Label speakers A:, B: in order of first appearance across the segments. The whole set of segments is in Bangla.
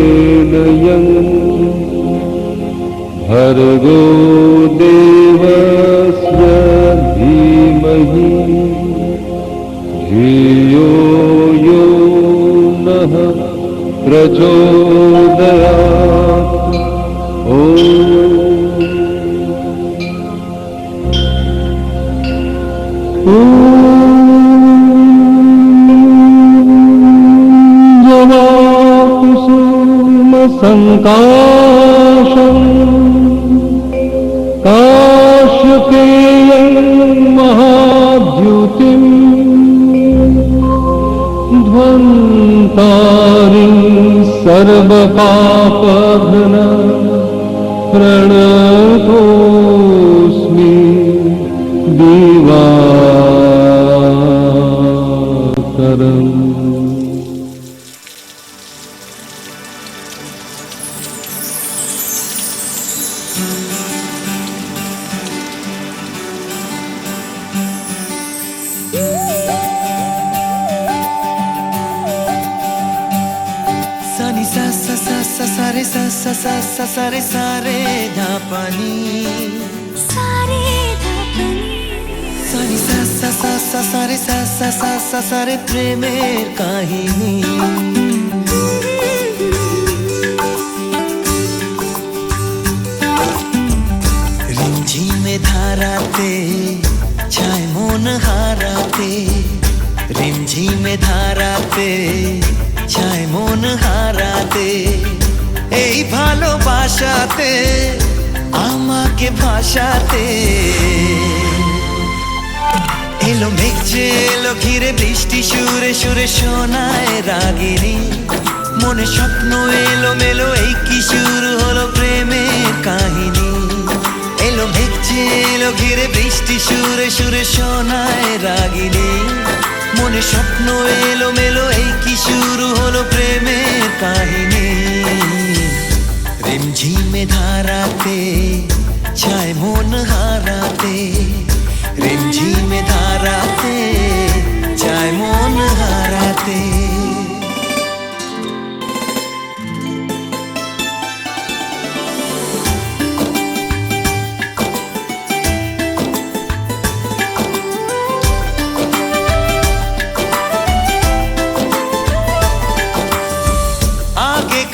A: तत्सवितुर्वरेण्यं भर्गो देवस्य धीमहि धियो यो नः प्रचोदयात्। संकाशं काश्यपेयं महाद्युतिं ध्वन्तारिं सर्वपापघ्न प्रणतोऽस्मि दिवाकरम्।
B: Sani sa sa sa sa sa re sa sa sa sa sa re sa re dha pani sa re dha pani sani sa sa sa sa sa re sa sa sa sa sa re premer kahini রিমঝিমে ধারাতে চায় মন হারাতে রিমঝিমে ধারাতে চায় মন হারাতে এই ভালোবাসাতে আমাকে ভাসাতে এলো মেঘ যে এলো ঘিরে বৃষ্টি সুরে সুরে শোনায় রাগিনী মনে স্বপ্ন এলো মেলো এই কি শুরু হলো প্রেমের কাহিনী এলো মেঘ যে এলো ঘিরে বৃষ্টি সুরে সুরে শোনায় রাগিনী মনে স্বপ্ন এলো মেলো এই কি শুরু হলো প্রেমের কাহিনী রিমঝিমে ধারাতে চায় মন হারাতে রিমঝিমে ধারাতে চায় মন হারাতে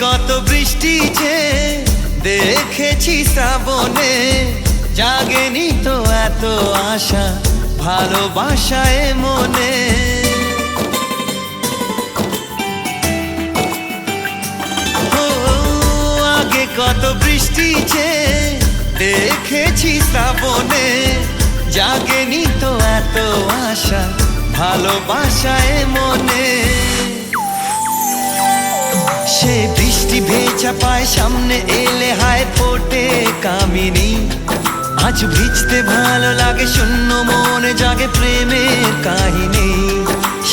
B: কত বৃষ্টি যে দেখেছি শ্রাবণে জাগেনি তো এত আশা ভালোবাসায় মনে আগে কত বৃষ্টি যে দেখেছি শ্রাবণে জাগেনি তো এত আশা ভালোবাসায় মনে সে বৃষ্টি ভেজা পায় সামনে এলে হায় ফোটে কামিনী আজ ভিজতে ভালো লাগে শূন্য মনে জাগে প্রেমের কাহিনী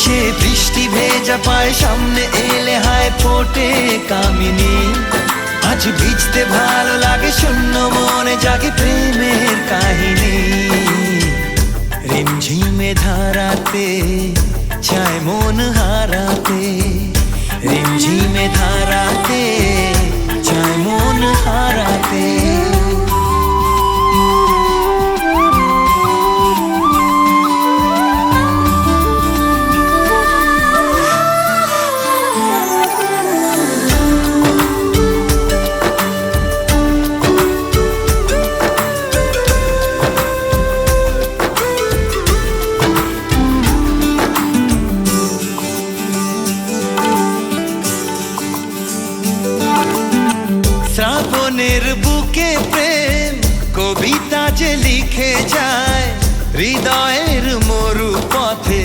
B: সে বৃষ্টি ভেজা পায় সামনে এলে হায় ফোটে কামিনী আজ ভিজতে ভালো লাগে শূন্য মনে জাগে প্রেমের কাহিনী রিমঝিমে ধারাতে চায় মন হারাতে রিমঝিমে ধারাতে চায় মন হারাতে শ্রাবণের বুকে প্রেম কবিতা যে লিখে যায় হৃদয়ের মরু পথে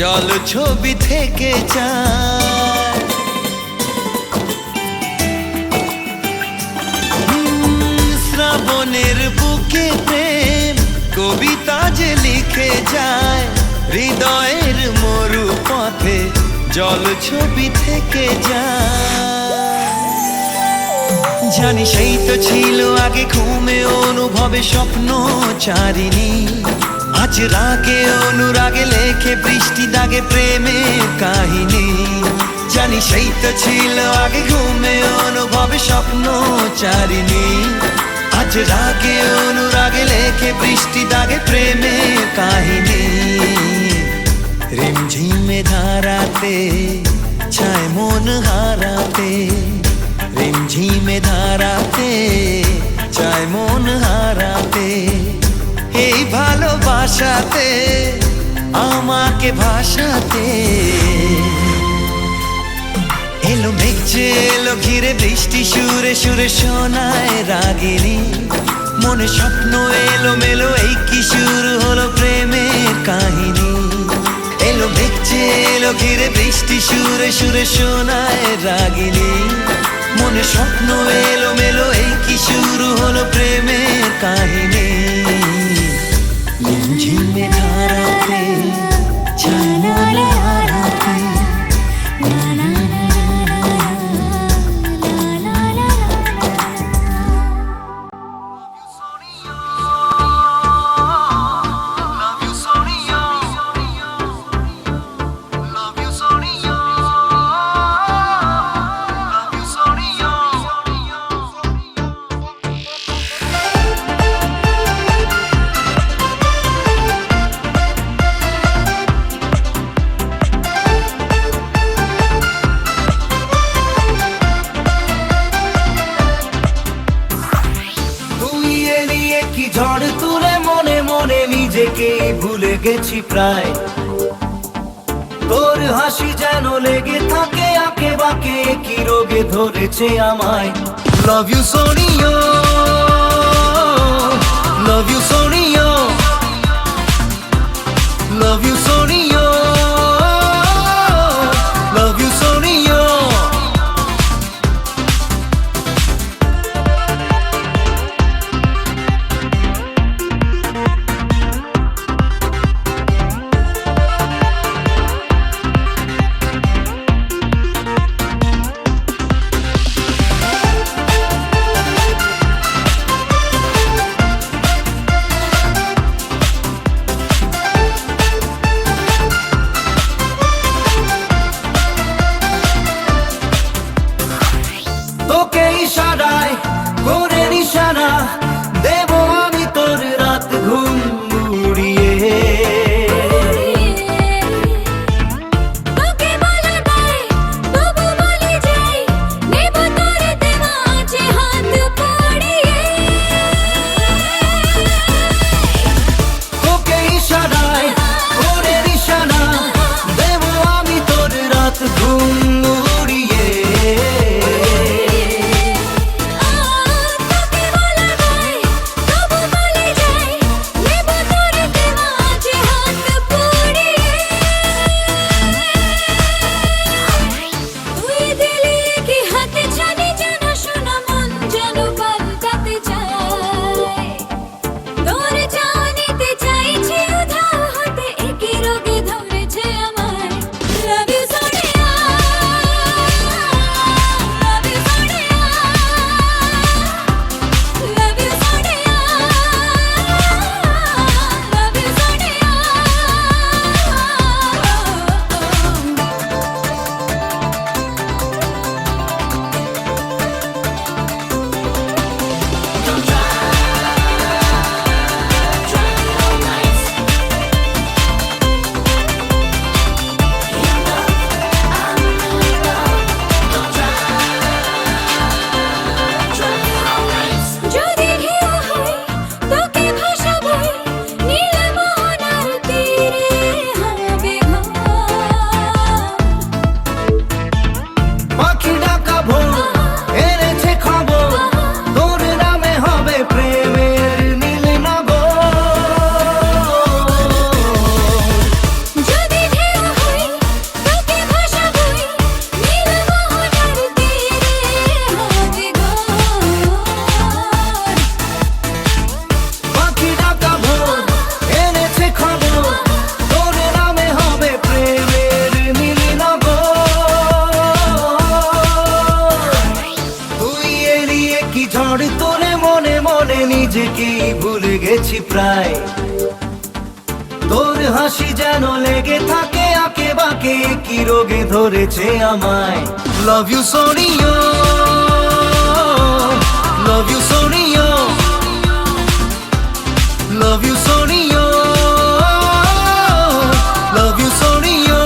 B: জল ছবি থেকে যায় শ্রাবণের বুকে প্রেম কবিতা যে লিখে যায় হৃদয়ের মরু পথে জল ছবি থেকে যায় জানি সেই তো ছিল আগে ঘুমে অনুভবে স্বপ্ন চারিণী আজ রাগে অনুরাগে লেখে বৃষ্টি দাগে প্রেমের কাহিনী। জানি সেই তো ছিল আগে ঘুমে অনুভবে স্বপ্ন চারিনি। আজ রাগে অনুরাগে লেখে বৃষ্টি দাগে প্রেমের কাহিনী। রিমঝিমে ধারাতে চায় মন হারাতে, রিমঝিমে ধারাতে চায় মন হারাতে। এই ভালোবাসাতে আমাকে ভাসাতে এলো মেঘ যে এলো ঘিরে বৃষ্টি সুরে সুরে শোনায় রাগিনী। মনে স্বপ্ন এলো মেলো এই কি শুরু হলো প্রেমের কাহিনী। এলো মেঘ যে এলো ঘিরে বৃষ্টি সুরে সুরে শোনায় রাগিনী। মনে স্বপ্ন এলো মেলো এই কি শুরু হলো প্রেমের কাহিনী। ঝিমে ধারাতে চায় মন হারাতে।
C: ঝড় তুলে মনে মনে নিজেকে ভুলে গেছি প্রায়। তোর হাসি যেন লেগে থাকে আঁকে বাঁকে, কি রোগে ধরেছে আমায়। Love you Sonio, love you Sonio, love you Sonio, love you Sonio. তোকে ইশারায় করে নিশানা দেব আমি তোর রাত ঘুম উড়িয়ে।
D: তোকে বলা দায় তবু বলে যাই, নেব তোর দেওয়া আছে হাত পড়িয়ে।
C: তোকে ইশারায় করে নিশানা দেব আমি তোর রাত ঘুম উড়িয়ে।
D: তোকে বলা দায় তবু বলে যাই, নেব তোর দেওয়া আছে হাত পড়িয়ে। তুই দিলি কি হাতে জানি যেন শোনা মন যেন পাল্টাতে চায়। তোর জানিতে চাইছি উধাও হতে একই রোগে ধরেছে আমায়। Love you Sonia, love you Sonia, love you Sonia, love you Sonia. যদি ঢেউ হয় তোকে ভাসাবই, নীল মোহনার তীরে হবে ঘর।
C: পাখি ডাকা ভোর এনেছে খবর, তোর নামে হবে প্রেমের নীল নগর।
D: যদি ঢেউ হয় তোকে ভাসাবই, নীল মোহনার তীরে হবে ঘর।
C: পাখি ডাকা ভোর এনেছে খবর, তোর নামে হবে প্রেমের নীল নগর। তুই এড়িয়ে কি ঝড় তোলে মনে মনে নিজেকে ভুলে গেছি প্রায়। থাকে কি রোগে ধরেছে আমায় love you Sonia love you Sonia love you Sonia love you Sonia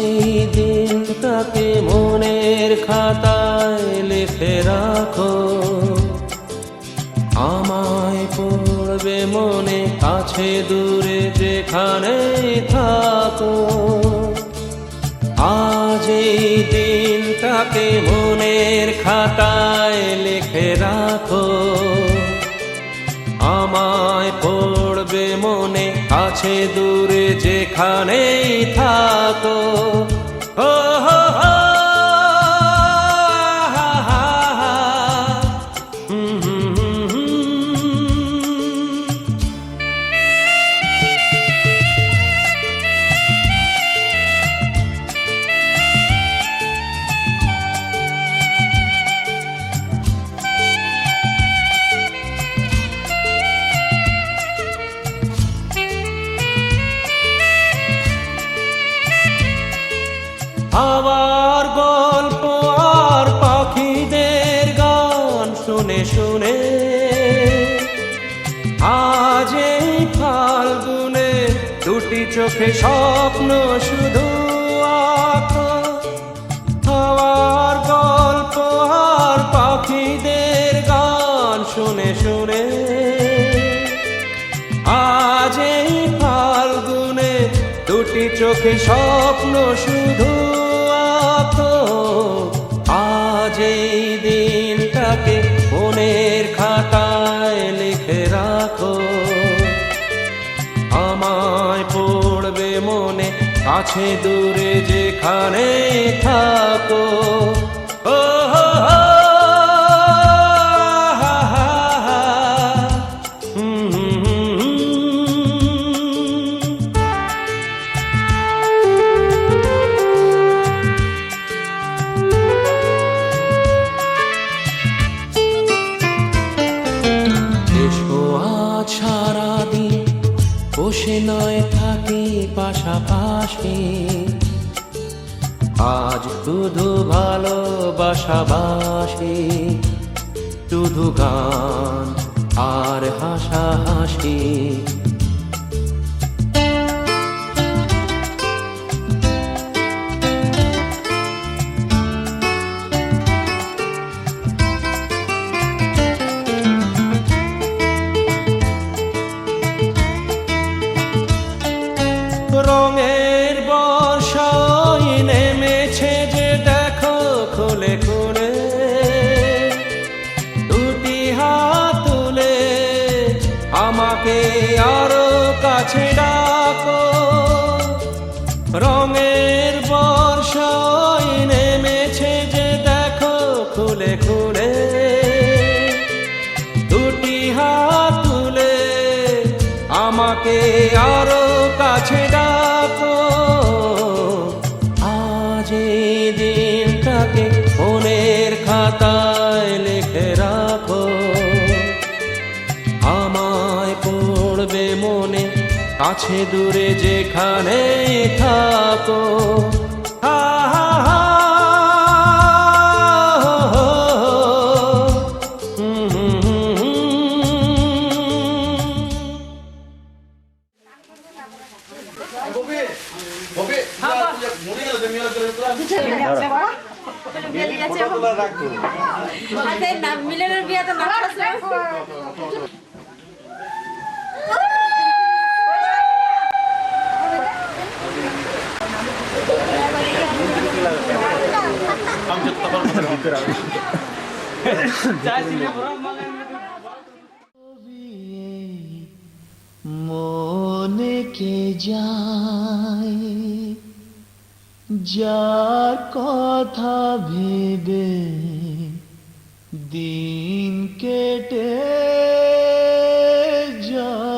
E: এই দিনটাকে মনের খাতায় লিখে রাখো, আমায় পড়বে মনে কাছে দূরে যেখানে থাকো। আজ এই দিনটাকে মনের খাতায় লিখে রাখো, আমায় পড়বে মনে কাছে দূরে যেখানেই থাকো। ও হো হো হা হা হা, হুম হুম হুম হুম। হাওয়ার গল্প আর পাখিদের গান শুনে শুনে আজ এই ফাল্গুনে দুটি চোখে স্বপ্ন শুধু আঁকো। হাওয়ার গল্প আর পাখিদের গান শুনে শুনে আজ আজ এই ফাল্গুনে দুটি চোখে স্বপ্ন শুধু আঁকো। আজ এই দিনটাকে মনের খাতায় লিখে রাখো। আমায় পড়বে মনে, কাছে দূরে যেখানে থাকো। ও হো হো, হা হা হা, হুম হুম হুম হুম। এসো আজ সারাদিন বসে নয় থাকি পাশাপাশি। আজ শুধু ভালোবাসাবাসি, শুধু গান আর হাসাহাসি। রঙের বর্ষায় নেমেছে যে দেখো খুলে খুলে। দুটি হাত তুলে আমাকে আরো কাছে ডাকো। রঙের বর্ষায় নেমেছে যে দেখো খুলে খুলে। দুটি হাত তুলে আমাকে আরো কাছে ডাকো। আজ এই দিনটাকে মনের খাতায় লিখে রাখো। আমায় পড়বে মনে, কাছে দূরে যেখানে থাকো। হা হা হা, হো হো, হুম হুম হুম হুম।
F: মিলনের বিয়াতে নাচ
C: মনে কে যায় যার কথা ভেবে দিন কেটে যায়।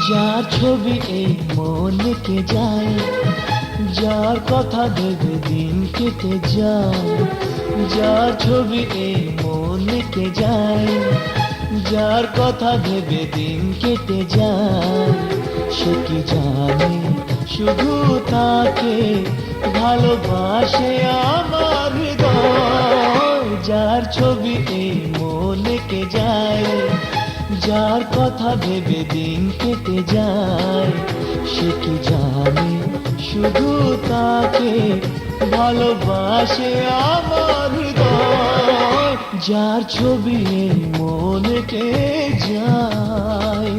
C: যার ছবি এই মনে কে যায়, যার কথা ভেবে দিন কেটে যায়। যার ছবি এই মনে কে যায়, যার কথা ভেবে দিন কেটে যায়। সে কি জানে শুধু তাকে ভালোবাসে আমার হৃদয়। যার ছবি এই মনে কে যায়, যার কথা ভেবে দিন কেটে যায়। সে কি জানে শুধু তাকে ভালোবাসে আমার হৃদয়। যার ছবি এই মনে কে যায়।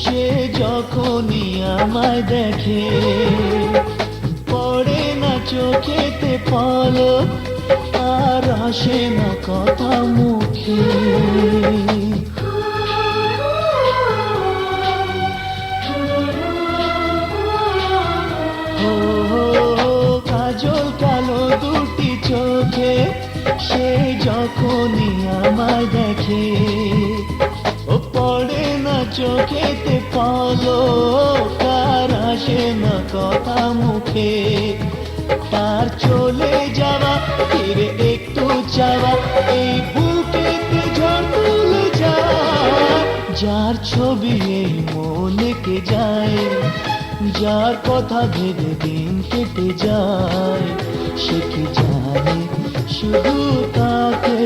C: সে যখনই আমায় দেখে পড়ে না চোখেতে পলক আর আসে না কথা মুখে কাজল কালো দুটি চোখে সে যখনই আমায় দেখে ও পড়ে না চোখেতে পলক আর আসে না কথা মুখে তার চলে যাওয়া ফিরে একটু চাওয়া এই বুকেতে ঝড় তুলে যায় যার ছবি এই মনেকে যায় যার কথা ভেবে দিন কেটে যায় সে কি জানে শুধু তাকে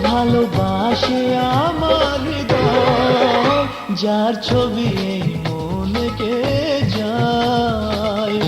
C: ভালোবাসে আমার হৃদয় যার ছবি এই মনেকে যায়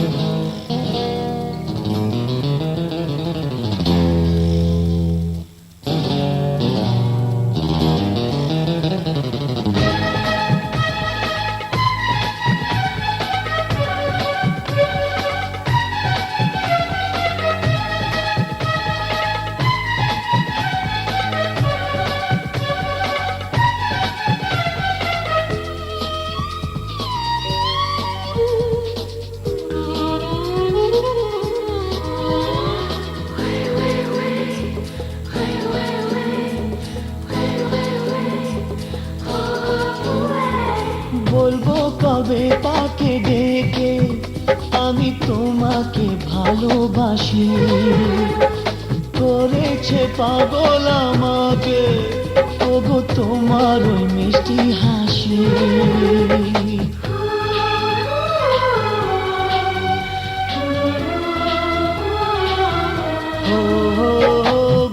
C: বলবো কবে তাকে ডেকে আমি তোমাকে ভালোবাসি করেছে পাগল আমাকে ওগো তোমার ওই মিষ্টি হাসি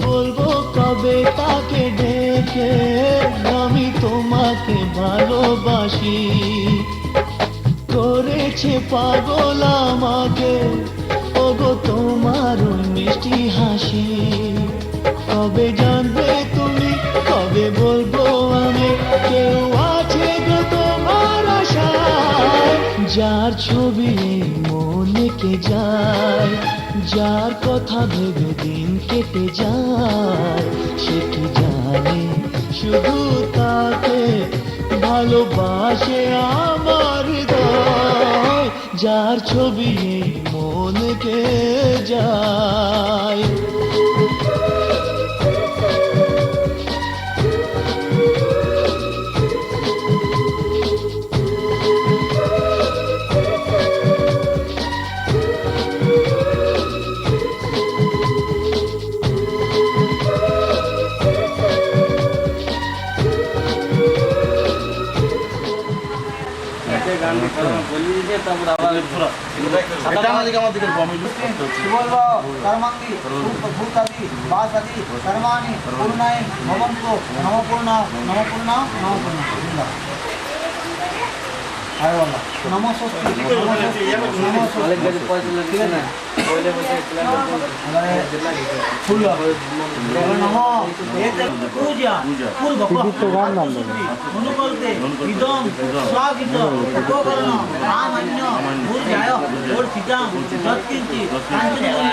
C: বলবো কবে তাকে ডেকে আমি তোমাকে ভালোবাসি করেছে পাগল আমাকে ওগো তোমার ওই মিষ্টি হাসি কবে জানবে তুমি কবে বলবো আমি কেউ আছে গো তোমার আশায় যার ছবি মনেকে যায় যার কথা ভেবে দিন কেটে যায় সে কি জানে শুধু তাকে ভালোবাসে আমার হৃদয় যার ছবি মনকে যায়
G: कर्मांगी भूतादि वासादि कर्माणि पूर्णाय भवन्तु नमपूर्णा नमपूर्णा नमपूर्णा आय वाला नमस्ते फुल नमो एते पूजा पूर्व अनुकल्पे इदं स्वागित उपकरण रामन्य भूर्जाय ओर्चितां सत्किंचि कांचनजन्य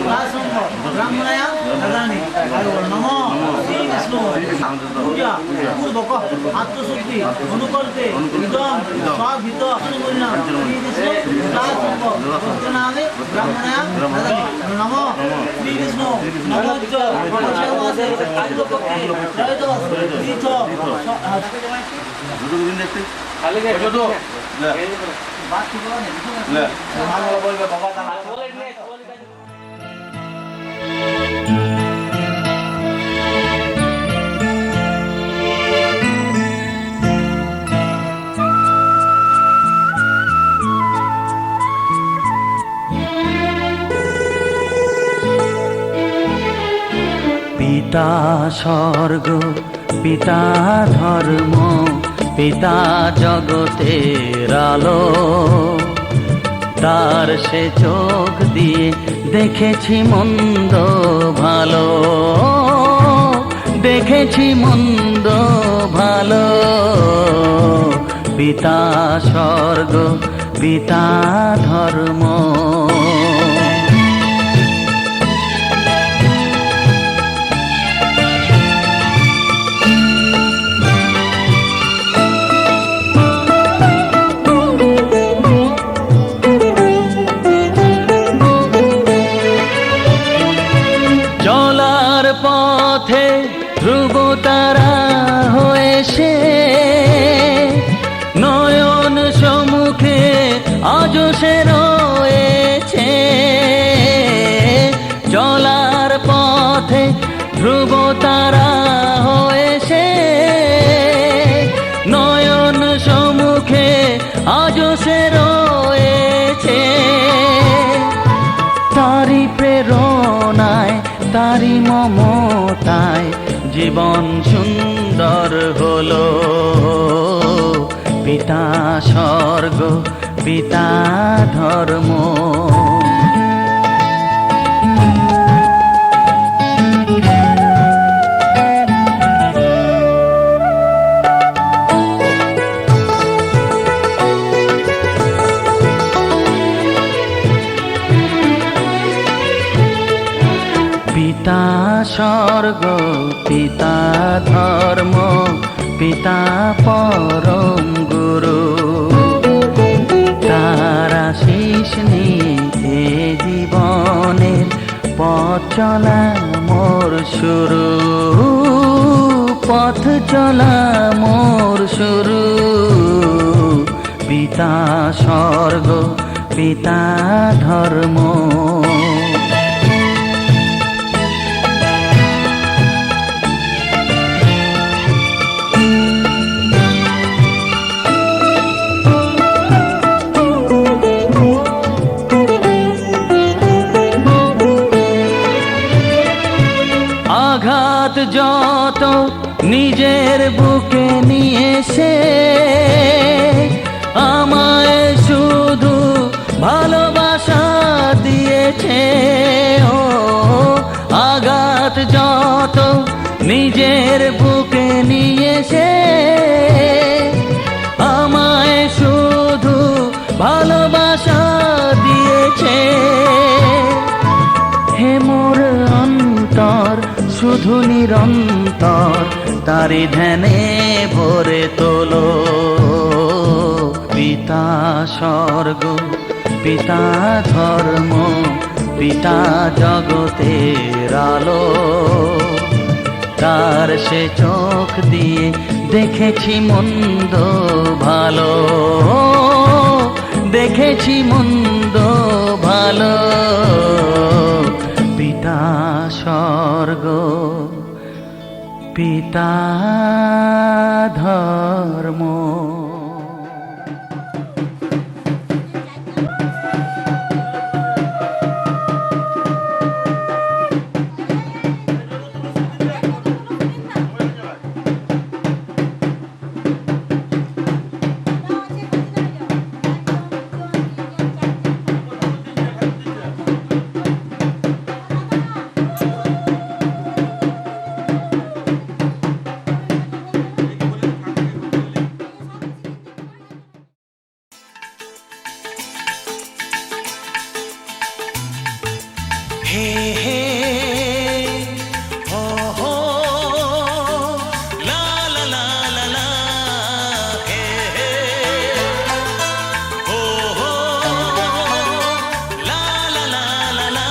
G: वासंभ ब्राह्मणाय ददामि नमो श्री विष्णु पूजा पूर्वक आत्मशुद्धि अनुकल्पे इदं स्वागित अनुमन्य श्री विष्णु वासंभ भक्तनामे ब्राह्मणाय ददामि नमो श्री विष्णु नमोच्च पक्षमासे आयुर्पक्षे त्रयोदश तीर्थ
H: দুটো দিন দেখতে খালি গে ছোট লে
G: बात की बोल नहीं
H: লে
G: भालो बोल के बाबा ता
C: পিতা স্বর্গ পিতা ধর্ম পিতা জগতের আলো তার সে চোখ দিয়ে দেখেছি মন্দ ভালো দেখেছি মন্দ ভালো পিতা স্বর্গ পিতা ধর্ম। চলার পথে ধ্রুব তারা হয়েছে, নয়ন সম্মুখে আজ সে রয়েছে। চলার পথে ধ্রুব তারা হয়েছে, নয়ন সম্মুখে আজ সে রয়েছে। তারি প্রেরণায় তারি মমতায় জীবন সুন্দর হলো। পিতা স্বর্গ পিতা ধর্ম। পিতা স্বর্গ পিতা ধর্ম পিতা পরম গুরু। তার আশিস নিয়ে জীবনের পথ চলা মোর শুরু, পথ চলা মোর শুরু। পিতা স্বর্গ পিতা ধর্ম। আঘাত যত নিজের বুকে নিয়েছে, আমায় শুধু ভালোবাসা দিয়েছে। ও আঘাত যত নিজের বুকে নিয়েছে, আমায় শুধু ভালোবাসা দিয়েছে। হে মোর অন্তর শুধু নিরন্তর তারি ধ্যানে ভরে তোলো। পিতা স্বর্গ পিতা ধর্ম পিতা জগতের আলো। তার সে চোখ দিয়ে দেখেছি মন্দ ভালো, দেখেছি মন্দ ভালো। পিতা স্বর্গ পিতা ধর্ম।
B: হে হে হো হো লা লা লা লা লা হে হে হো হো লা লা লা লা লা।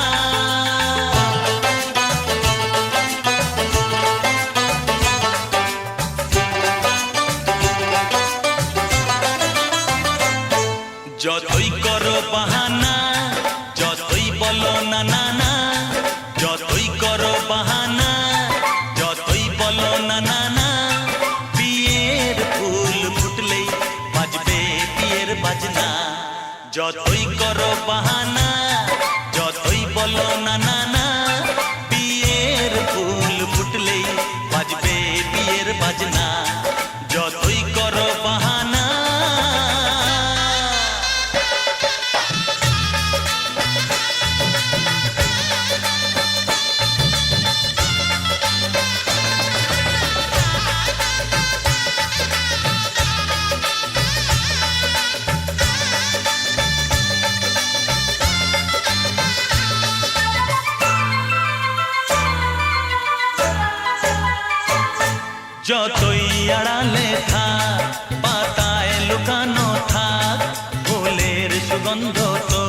B: যতই করো বাহানা, যতই বলো না না না, যতই করো বাহানা, যতই বলো না না না, বিয়ের ফুল ফুটলেই বাজবে বিয়ের বাজনা। যতই করো বাহানা, যতই বলো না না না, বিয়ের ফুল ফুটলেই বাজবে বিয়ের বাজনা। যতই করো বাহানা। যতই আড়ালে থাক পাতায় লুকানো থাক ফুলের সুগন্ধ তো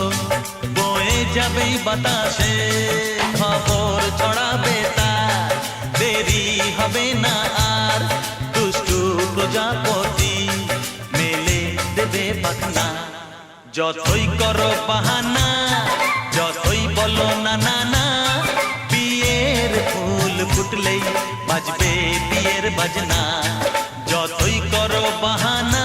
B: বয়ে যাবেই বাতাসে খবর ছড়াবে তার দেরি হবে না আর দুষ্টু প্রজাপতি মেলে দেবে পাখনা যতই করো বাহানা যতই বলো না না না বিয়ের ফুল ফুটলেই বাজবে বিয়ের বাজনা যতই করো বাহানা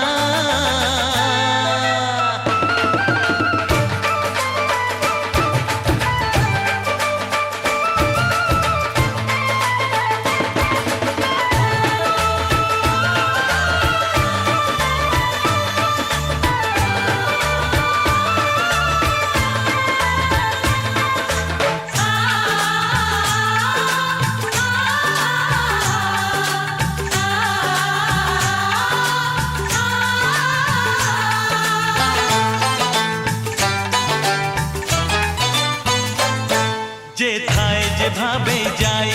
B: যেথায় যেভাবে যাই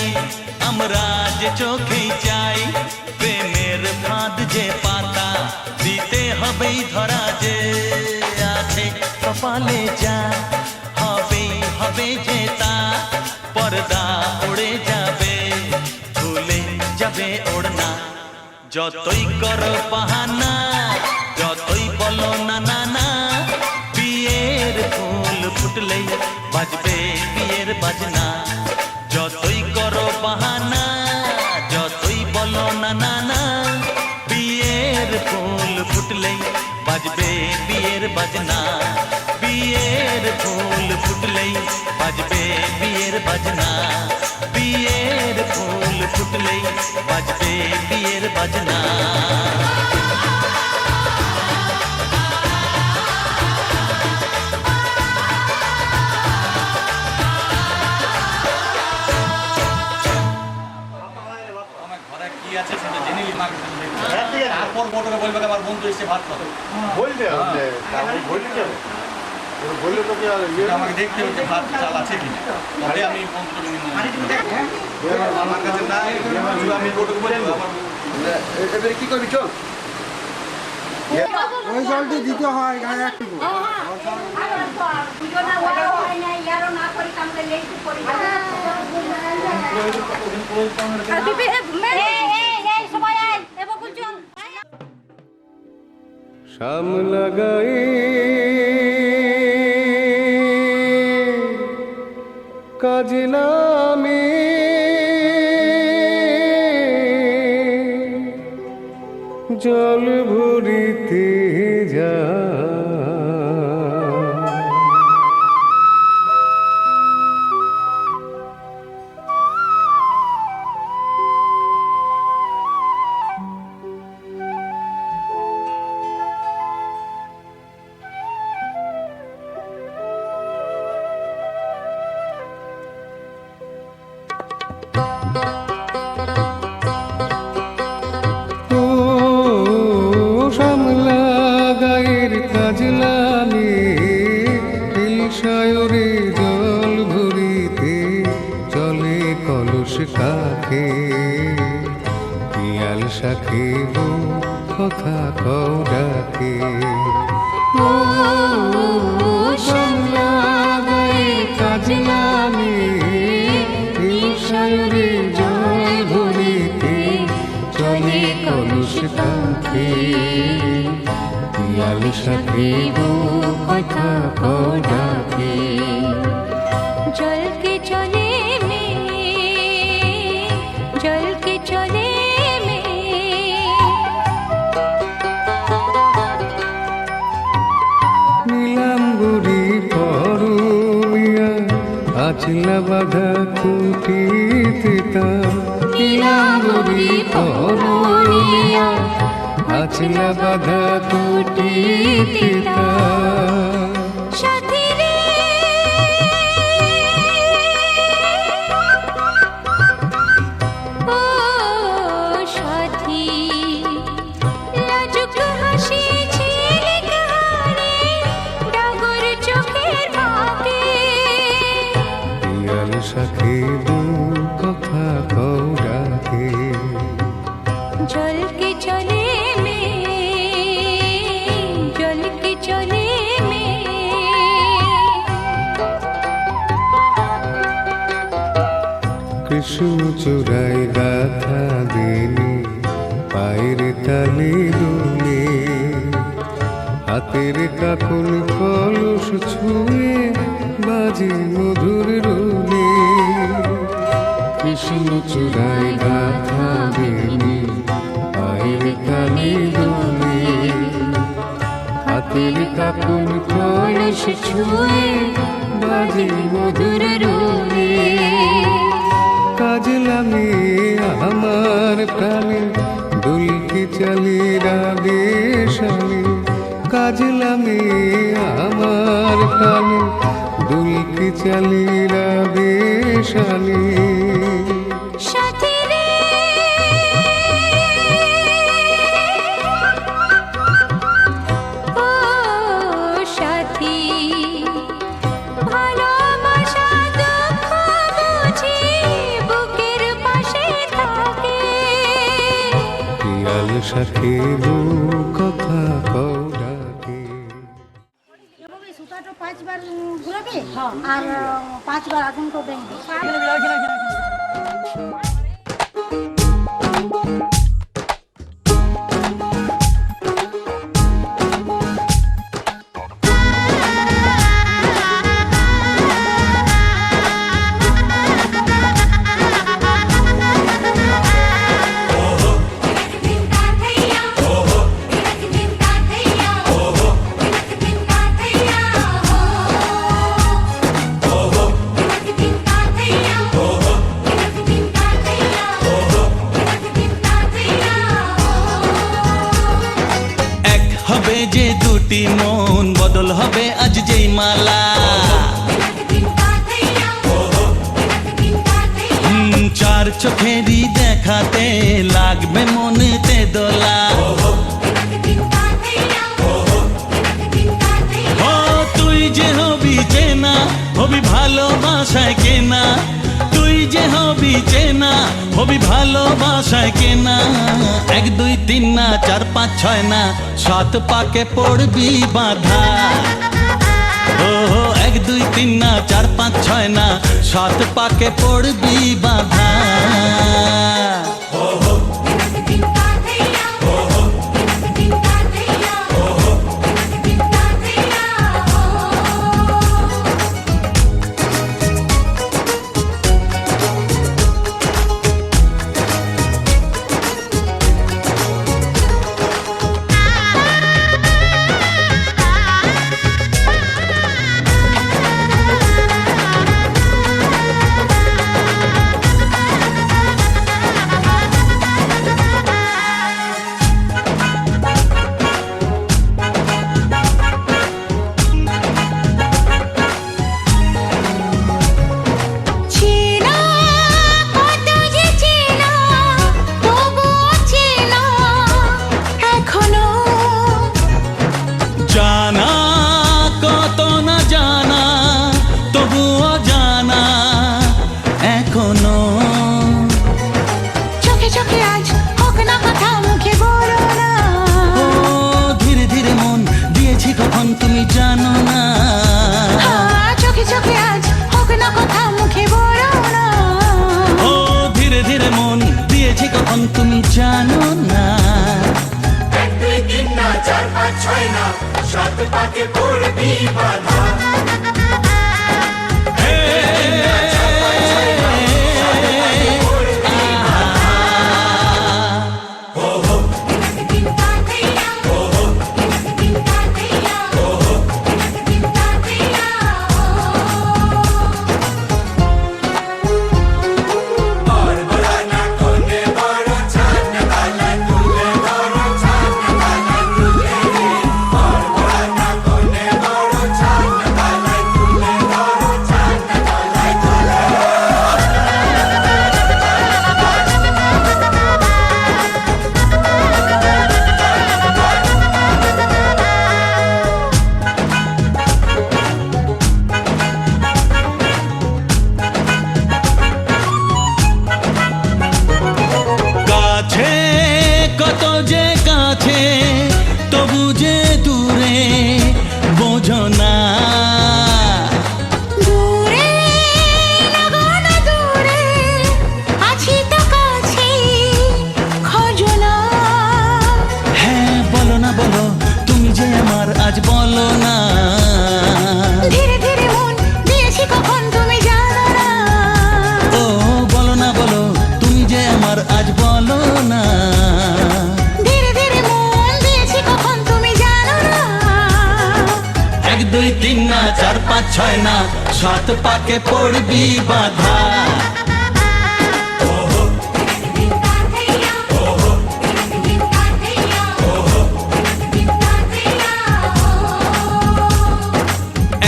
B: আমরা যে চোখেই চাই প্রেমের ফাঁদ যে পাতা দিতে হবেই ধরা যে আছে কপালে যা হবে হবে যে তা পর্দা উড়ে যাবে ভুলে যাবে ওড়না যতই করো বাহানা যতই বলো না না না বিয়ের ফুল ফুটলেই বাজবে বিয়ের বাজনা যতই করো বাহানা যতই বলো না না না বিয়ের ফুল ফুটলেই বাজবে বিয়ের বাজনা বিয়ের ফুল ফুটলেই বাজবে বিয়ের বাজনা বিয়ের ফুল ফুটলেই বাজবে বিয়ের বাজনা
G: তারপর বড়কে বলবে আমার বন্ধু এসে ভাত খাবে
I: বলতে হবে বলতে হবে বললে তো কি আর
G: আমাকে দেখতে হচ্ছে ভাত চাল আছে কিনা তবে আমি বন্ধুকে আমার কাছে নাই আমি বড়কে বলবো
I: এবারে কি করবি চল
C: ওই জলটি দিতে হয় গায়ে একটু
A: শাম লাগাই কাজে নামে জল ভরিতে যা কাজলামে সায়রে জল ভরিতে চলে কলস কাকে পিয়াল শাখে কথা কও ডাকে কাজলামে সায়রে জল ভরিতে চলে কলস কাকে পিয়াল সাথে কথা ডাকে
D: জলকে চলে মে জলকে চলে মে
A: নীলাম্বরী পরমিয়া আচলা বাধা খুঁটিতে তা নীলাম্বরী পরমিয়া আচলা বাধা খুঁটিতে তা
D: সাথী রে ও সাথী লাজুক হাসি ঝিলিক হারে ডাগর চোখের ভাগে
A: পিয়াল শাখে কথা কও ডাকে চূড়ায় গাথা দিনি পায়ের তালি দুলে হাতের কাকুন কলস ছুঁয়ে বাজে মধুর রুলে কৃষ্ণ চূড়ায় গাথা দিনি পায়ের তালি দুলে হাতের কাকুন কলস ছুঁয়ে বাজে মধুর রুলে কাজলামে আমার প্রাণে দুলকি চালি রাগে শালে কাজলামে আমার প্রাণে দুলকি চালি রাগে শালে
D: সাথী রে ও সাথী ভালোবাসা দুঃখ বুঝি বুকের পাশে থাকে
A: পিয়াল সাথে কথা কৌডাকে
F: এভাবে সুতাটা 5 বার ঘোরাবে আর 5 বার আগুন করবেন
B: এক হবে যে দুটি মন বদল হবে আজ যেই মালা চার চোখেরই দেখাতে লাগবে মনেতে দোলা ও তুই যে হবি চেনা হবি ভালোবাসায় কেনা তুই যে হবি চেনা হবি ভালোবাসায় কেনা 1 2 3 না 4 5 6 না 7 পাকে পড়বি বাধা ও 1 2 3 না 4 5 6 না 7 পাকে পড়বি বাধা
D: চেনা কত যে চেনা তবুও চেনা এখনো
B: জানা কত না জানা তবুও জানা এখনো
D: চোখে চোখে আজ হোক না কথা মুখে বলো না
B: ও ধীরে ধীরে মন দিয়েছি কখন তুমি জানো না
D: চোখে চোখে আজ হোক না কথা মুখে বলো না
B: ও ধীরে ধীরে মন দিয়েছি কখন তুমি জানো না
C: 1 2 3 না 4 5 6 না 7 পাকে পড়বি বাধা
B: দুই তিন না, চার পাঁচ ছয় না, সাত পাকে পড়বি বাধা।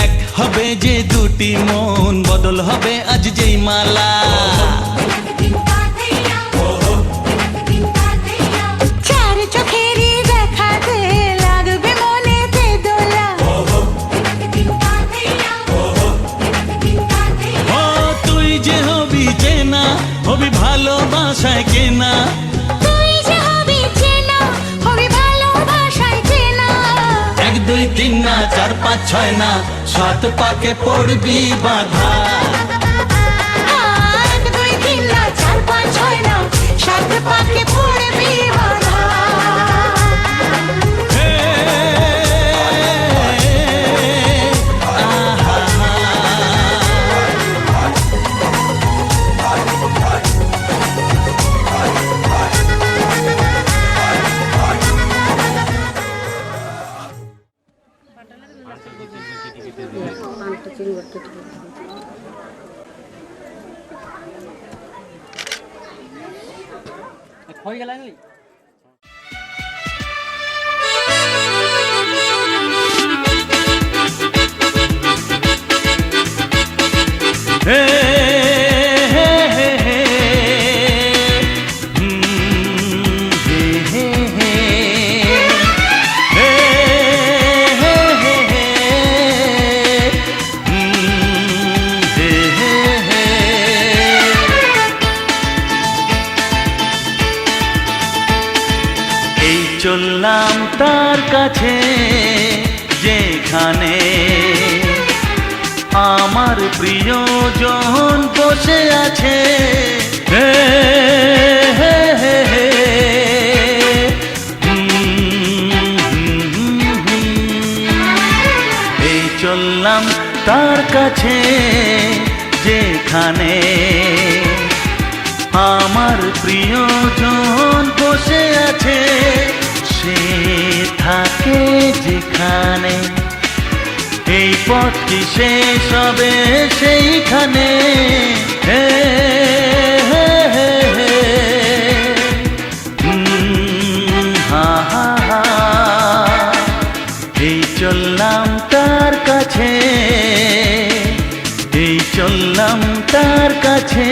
B: এক হবে যে দুটি মন, বদল হবে আজ যেই মালা।
D: চার চোখেরই দেখাতে লাগবে মনেতে দোলা।
B: ও তুই যে হবি চেনা, হবি ভালোবাসায় কেনা।
D: তুই যে হবি চেনা, হবি ভালোবাসায় চেনা।
B: এক দুই তিন না, চার পাঁচ ছয় না, সাত পাকে পড়বি বাধা।
D: এক দুই তিন না, চার পাঁচ ছয় না, সাত পাকে পড়বি বাধা।
B: হে, আহা।
H: হয়ে গেল নাকি?
B: হে, হে, হে, হে। হে, হে, হে। হে, হে, হে, হে। হে, হে, হে। এই চললাম তার কাছে, যেখানে আমার প্রিয়জন বসে আছে। হে, হে, হে, হে। এই চললাম তার কাছে, যেখানে আমার প্রিয়জন বসে আছে। সে থাকে যেখানে, এই পথ কি শেষ হবে সেইখানে। হে, হে, হে, হে। হা, হা, হা। এই চললাম তার কাছে, এই চললাম তার কাছে।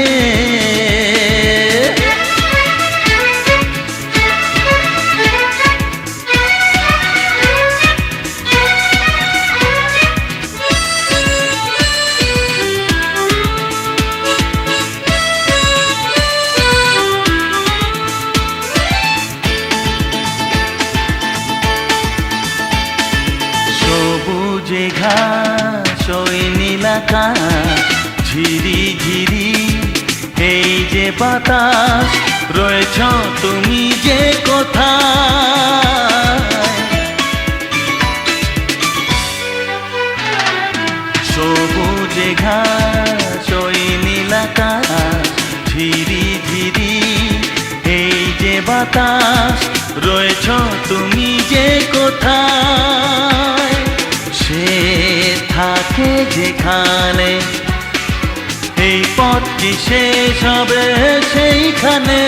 B: সবুজে ঘাস ওই নীল আকাশ, ঝিরি ঝিরি এই যে বাতাস, রয়েছ তুমি যে কোথায়। সবুজে ঘাস ওই নীল আকাশ, ঝিরি ঝিরি এই যে বাতাস, রয়েছ তুমি যে কোথায়। সে থাকে যেখানে, এই পথ কি শেষ হবে সেইখানে।